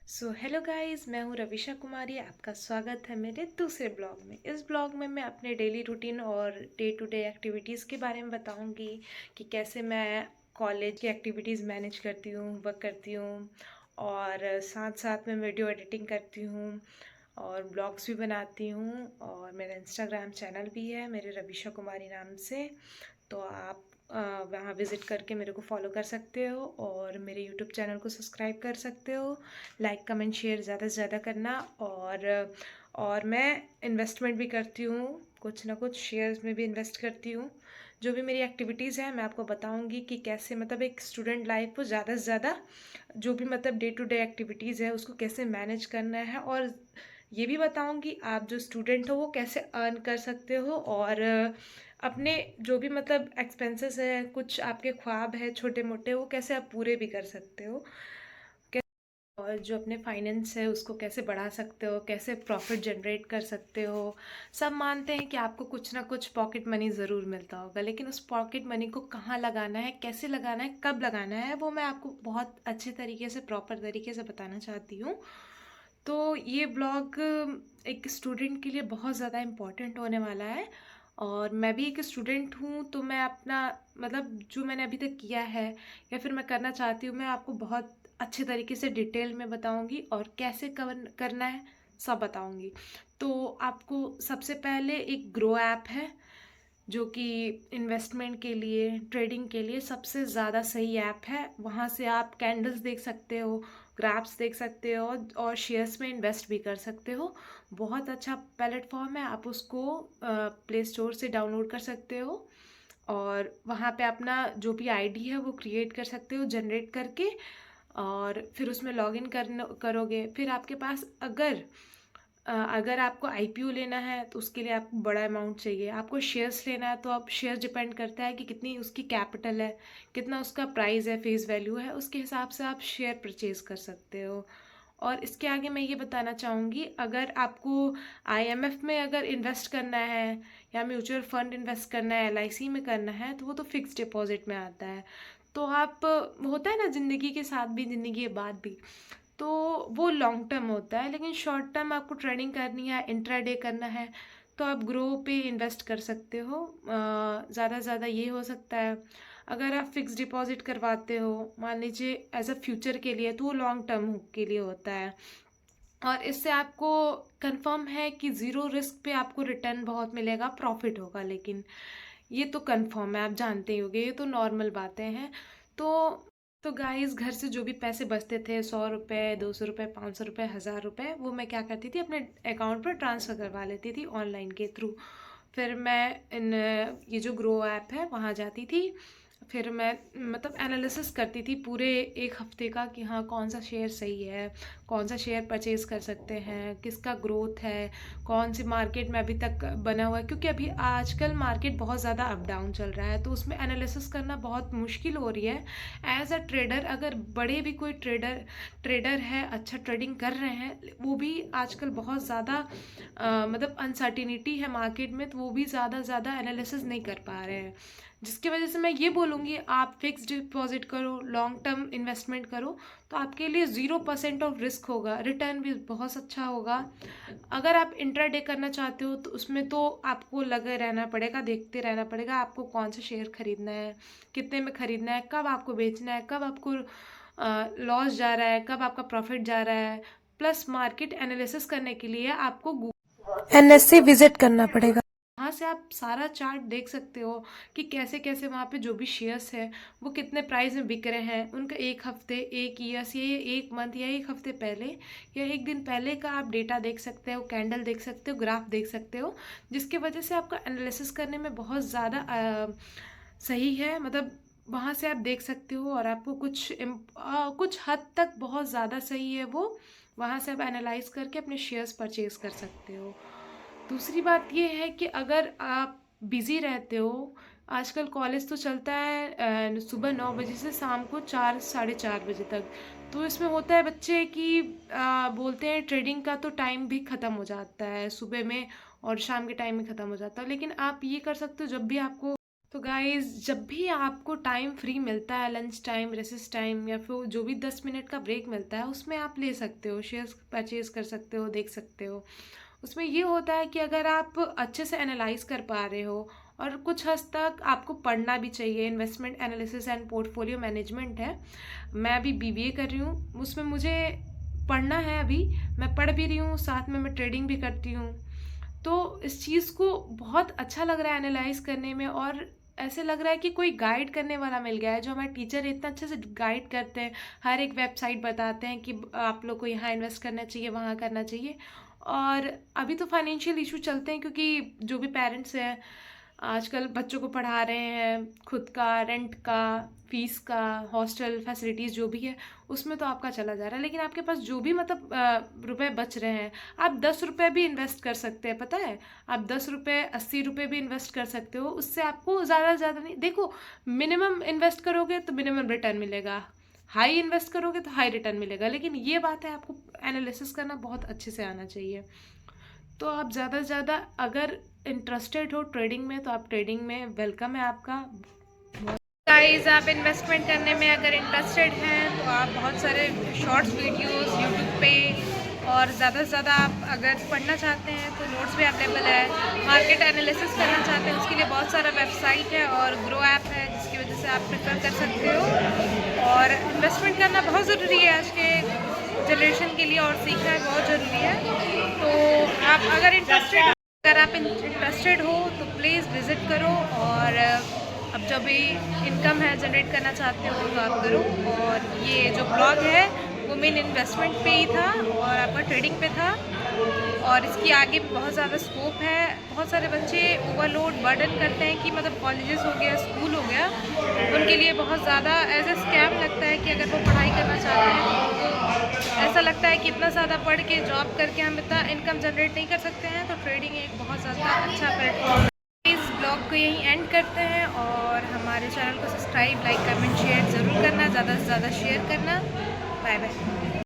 Hello guys, मैं हूँ रविशा कुमारी। आपका स्वागत है मेरे दूसरे ब्लॉग में। इस ब्लॉग में मैं अपने डेली रूटीन और डे टू डे एक्टिविटीज़ के बारे में बताऊँगी कि कैसे मैं कॉलेज की एक्टिविटीज़ मैनेज करती हूँ, वर्क करती हूँ और साथ साथ में वीडियो एडिटिंग करती हूँ और ब्लॉग्स भी बनाती हूँ। और मेरा इंस्टाग्राम चैनल भी है मेरे रविशा कुमारी नाम से, तो आप वहाँ विज़िट करके मेरे को फॉलो कर सकते हो और मेरे यूट्यूब चैनल को सब्सक्राइब कर सकते हो। लाइक कमेंट शेयर ज़्यादा से ज़्यादा करना। और मैं इन्वेस्टमेंट भी करती हूँ, कुछ ना कुछ शेयर्स में भी इन्वेस्ट करती हूँ। जो भी मेरी एक्टिविटीज़ है मैं आपको बताऊँगी कि कैसे मतलब एक स्टूडेंट लाइफ को ज़्यादा से ज़्यादा जो भी मतलब डे टू डे एक्टिविटीज़ है उसको कैसे मैनेज करना है। और ये भी बताऊँगी आप जो स्टूडेंट हो वो कैसे अर्न कर सकते हो और अपने जो भी मतलब एक्सपेंसेस है, कुछ आपके ख्वाब है छोटे मोटे, वो कैसे आप पूरे भी कर सकते हो। और जो अपने फाइनेंस है उसको कैसे बढ़ा सकते हो, कैसे प्रॉफिट जनरेट कर सकते हो। सब मानते हैं कि आपको कुछ ना कुछ पॉकेट मनी ज़रूर मिलता होगा, लेकिन उस पॉकेट मनी को कहाँ लगाना है, कैसे लगाना है, कब लगाना है, वो मैं आपको बहुत अच्छे तरीके से प्रॉपर तरीके से बताना चाहती हूँ। तो ये ब्लॉग एक स्टूडेंट के लिए बहुत ज़्यादा इम्पोर्टेंट होने वाला है। और मैं भी एक स्टूडेंट हूँ, तो मैं अपना मतलब जो मैंने अभी तक किया है या फिर मैं करना चाहती हूँ, मैं आपको बहुत अच्छे तरीके से डिटेल में बताऊंगी और कैसे कवर करना है सब बताऊंगी। तो आपको सबसे पहले एक ग्रो ऐप है जो कि इन्वेस्टमेंट के लिए, ट्रेडिंग के लिए सबसे ज़्यादा सही ऐप है। वहाँ से आप कैंडल्स देख सकते हो, ग्राफ्स देख सकते हो और शेयर्स में इन्वेस्ट भी कर सकते हो। बहुत अच्छा प्लेटफॉर्म है, आप उसको प्ले स्टोर से डाउनलोड कर सकते हो और वहाँ पे अपना जो भी आईडी है वो क्रिएट कर सकते हो जनरेट करके। और फिर उसमें लॉगिन करोगे। फिर आपके पास अगर आपको आईपीओ लेना है तो उसके लिए आपको बड़ा अमाउंट चाहिए। आपको शेयर्स लेना है तो आप शेयर्स डिपेंड करता है कि कितनी उसकी कैपिटल है, कितना उसका प्राइस है, फेस वैल्यू है, उसके हिसाब से आप शेयर परचेज कर सकते हो। और इसके आगे मैं ये बताना चाहूँगी, अगर आपको आईएमएफ में अगर इन्वेस्ट करना है या म्यूचुअल फंड इन्वेस्ट करना है, एलआईसी में करना है, तो वो तो फिक्स डिपॉजिट में आता है। तो आप होता है ना, ज़िंदगी के साथ भी ज़िंदगी के बाद भी, तो वो लॉन्ग टर्म होता है। लेकिन शॉर्ट टर्म आपको ट्रेडिंग करनी है, इंट्राडे करना है, तो आप ग्रो पे इन्वेस्ट कर सकते हो। ज़्यादा से ज़्यादा ये हो सकता है, अगर आप फिक्स डिपॉजिट करवाते हो मान लीजिए एज अ फ्यूचर के लिए, तो वो लॉन्ग टर्म के लिए होता है। और इससे आपको कंफर्म है कि ज़ीरो रिस्क पे आपको रिटर्न बहुत मिलेगा, प्रॉफिट होगा। लेकिन ये तो कंफर्म है, आप जानते ही होंगे, ये तो नॉर्मल बातें हैं। तो तो गाइस, घर से जो भी पैसे बचते थे, 100 रुपये, 200 रुपये, 500 रुपये, 1000 रुपये, वो मैं क्या करती थी, अपने अकाउंट पर ट्रांसफ़र करवा लेती थी ऑनलाइन के थ्रू। फिर मैं इन ये जो ग्रो ऐप है वहाँ जाती थी। फिर मैं मतलब एनालिसिस करती थी पूरे एक हफ्ते का कि हाँ कौन सा शेयर सही है, कौन सा शेयर परचेज कर सकते हैं, किसका ग्रोथ है, कौन सी मार्केट में अभी तक बना हुआ है। क्योंकि अभी आजकल मार्केट बहुत ज़्यादा अप डाउन चल रहा है, तो उसमें एनालिसिस करना बहुत मुश्किल हो रही है। एज अ ट्रेडर, अगर बड़े भी कोई ट्रेडर है, अच्छा ट्रेडिंग कर रहे हैं, वो भी आजकल बहुत ज़्यादा मतलब अनसर्टिनिटी है मार्केट में, तो वो भी ज़्यादा एनालिसिस नहीं कर पा रहे हैं। जिसकी वजह से मैं ये बोलूँगी, आप फिक्स डिपॉजिट करो, लॉन्ग टर्म इन्वेस्टमेंट करो, तो आपके लिए 0% ऑफ रिस्क होगा, रिटर्न भी बहुत अच्छा होगा। अगर आप इंट्राडे करना चाहते हो तो उसमें तो आपको लगे रहना पड़ेगा, देखते रहना पड़ेगा आपको कौन सा शेयर खरीदना है, कितने में खरीदना है, कब आपको बेचना है, कब आपको लॉस जा रहा है, कब आपका प्रॉफिट जा रहा है। प्लस मार्केट एनालिसिस करने के लिए आपको एनएससी विजिट करना पड़ेगा। वहाँ से आप सारा चार्ट देख सकते हो कि कैसे कैसे वहाँ पे जो भी शेयर्स है वो कितने प्राइस में बिक रहे हैं, उनका एक हफ्ते, एक ईयर्स, या एक मंथ, या एक हफ्ते पहले या एक दिन पहले का आप डेटा देख सकते हो, कैंडल देख सकते हो, ग्राफ देख सकते हो। जिसकी वजह से आपका एनालिसिस करने में बहुत ज़्यादा सही है। मतलब वहाँ से आप देख सकते हो और आपको कुछ हद तक बहुत ज़्यादा सही है वो। वहाँ से आप एनालाइज करके अपने शेयर्स परचेज कर सकते हो। दूसरी बात ये है कि अगर आप बिज़ी रहते हो, आजकल कॉलेज तो चलता है सुबह 9 बजे से शाम को 4 साढ़े 4 बजे तक। तो इसमें होता है बच्चे कि बोलते हैं ट्रेडिंग का तो टाइम भी ख़त्म हो जाता है सुबह में और शाम के टाइम में ख़त्म हो जाता है। लेकिन आप ये कर सकते हो, जब भी आपको तो गाइज़, जब भी आपको टाइम फ्री मिलता है, लंच टाइम, रेसेस टाइम या फिर जो भी 10 मिनट का ब्रेक मिलता है, उसमें आप ले सकते हो, शेयर्स परचेज़ कर सकते हो, देख सकते हो। उसमें ये होता है कि अगर आप अच्छे से एनालाइज़ कर पा रहे हो और कुछ हद तक आपको पढ़ना भी चाहिए। Investment analysis and portfolio management है। मैं अभी बीबीए कर रही हूँ, उसमें मुझे पढ़ना है अभी। मैं पढ़ भी रही हूँ, साथ में मैं ट्रेडिंग भी करती हूँ। तो इस चीज़ को बहुत अच्छा लग रहा है एनालाइज करने में, और ऐसे लग रहा है कि कोई गाइड करने वाला मिल गया है। जो हमारे टीचर इतना अच्छे से गाइड करते हैं, हर एक वेबसाइट बताते हैं कि आप लोग को यहाँ इन्वेस्ट करना चाहिए, वहाँ करना चाहिए। और अभी तो फाइनेंशियल इशू चलते हैं, क्योंकि जो भी पेरेंट्स हैं आजकल बच्चों को पढ़ा रहे हैं, खुद का रेंट का, फीस का, हॉस्टल फैसिलिटीज़ जो भी है, उसमें तो आपका चला जा रहा है। लेकिन आपके पास जो भी मतलब रुपए बच रहे हैं, आप 10 रुपये भी इन्वेस्ट कर सकते हैं, पता है। आप 10 रुपये, 80 रुपये भी इन्वेस्ट कर सकते हो। उससे आपको ज़्यादा से ज़्यादा नहीं, देखो, मिनिमम इन्वेस्ट करोगे तो मिनिमम रिटर्न मिलेगा, हाई इन्वेस्ट करोगे तो हाई रिटर्न मिलेगा। लेकिन ये बात है, आपको एनालिसिस करना बहुत अच्छे से आना चाहिए। तो आप ज़्यादा से ज़्यादा अगर इंटरेस्टेड हो ट्रेडिंग में, तो आप ट्रेडिंग में वेलकम है आपका। गाइस, आप इन्वेस्टमेंट करने में अगर इंटरेस्टेड हैं तो आप बहुत सारे शॉर्ट्स वीडियोस यूट्यूब पे, और ज़्यादा से ज़्यादा आप अगर पढ़ना चाहते हैं तो नोट्स भी अवेलेबल है। मार्केट एनालिसिस करना चाहते हैं उसके लिए बहुत सारा वेबसाइट है और ग्रो ऐप है, जिसकी वजह से आप प्रेफर कर सकते हो। और इन्वेस्टमेंट करना बहुत ज़रूरी है आज के जनरेशन के लिए, और सीखना है बहुत ज़रूरी है। तो आप अगर आप इंटरेस्टेड हो तो प्लीज़ विज़िट करो। और अब जब भी इनकम है जनरेट करना चाहते हो तो आप करो। और ये जो ब्लॉग है वो मेन इन्वेस्टमेंट पे ही था और आपका ट्रेडिंग पे था, और इसकी आगे भी बहुत ज़्यादा स्कोप है। बहुत सारे बच्चे ओवरलोड बर्डन करते हैं कि मतलब कॉलेजेस हो गया, स्कूल हो गया, उनके लिए बहुत ज़्यादा एज ए स्कैम लगता है कि अगर वो पढ़ाई करना चाहते हैं तो ऐसा लगता है कि इतना ज़्यादा पढ़ के जॉब करके हम इतना इनकम जनरेट नहीं कर सकते हैं। तो ट्रेडिंग एक बहुत ज़्यादा अच्छा प्लेटफॉर्म है। इस ब्लॉग को यहीं एंड करते हैं, और हमारे चैनल को सब्सक्राइब, लाइक, कमेंट, शेयर ज़रूर करना, ज़्यादा से ज़्यादा शेयर करना। Bye bye.